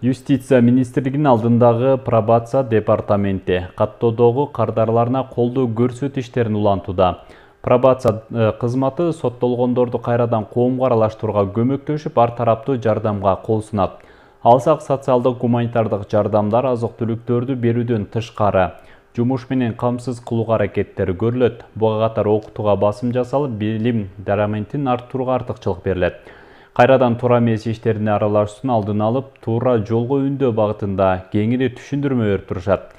Юстиция министрлигинин алдындагы пробация департаменти каттоодогу кардарларына колдоо көрсөтүү иштерин улантууда. Пробация кызматы соттолгондорду кайрадан коомго аралаштырууга көмөктөшүп, ар тараптуу жардамга кол сунат. Алсак социалдык гуманитардык жардамдар азык-түлүктөрдү берүүдөн тышкары жумуш менен камсыз кылууга аракеттери көрүлөт. Буга катар окутууга басым жасалып, билим дараментин арттырууга артыкчылык берилет. Кайрадан туура эмес иштерине аралашуусун алдын алып, туура жолго үндөө багытында кеңири түшүндүрмө берип турушат.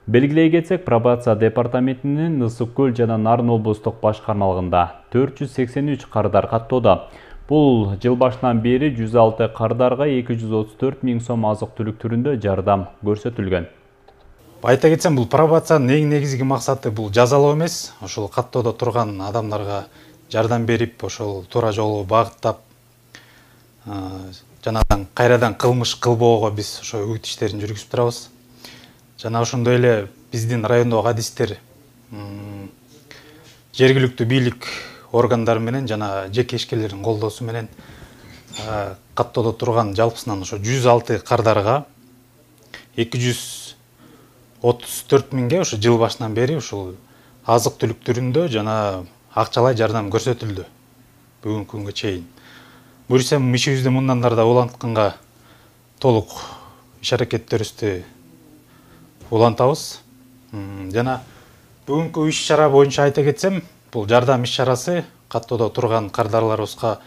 Белгилей кетсек, пробация департаментинин Ысык Көл жана Нарын облустук башкармалыгында 483 кардар каттоодо. Бул жыл башынан бери 106 кардарга 234 000 сом азык-түлүк түрүндө жардам көрсөтүлгөн. Айта кетсем, бул пробациянын эң негизги максаты бул жазалоо эмес, ошол каттоодо турган адамдарга жардам берип, ошол туура жолго багыттап, жанадан кайрадан кылмыш кылбоого биз ошо үгүт иштерин жүргүзүп турабыз. Жана ошондой эле биздин райондогу адистер жергиликтүү бийлик органдары менен жана жеке ишкерлердин колдоосу менен каттоодо турган жалпысынан ошо 106 кардарга 234 000ге ошо жыл башынан бери ушул азык-түлүк түрүндө жана акчалай жардам көрсөтүлдү бүгүнкү күнгө чейин. Буюрса ишибизди мындан да улантканга толук иш аракеттерибизди улантабыз. Жана бүгүнкү иш чара боюнча айта кетсем, бул жардам иш чарасы каттоодо турган кардарларыбызга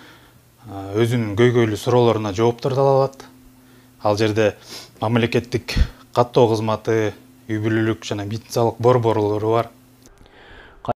өзүнүн көйгөйлүү суроолоруна жооптор алат. Ал жерде мамлекеттик каттоо кызматы, үй бүлөлүк жана медициналык борборлору бар.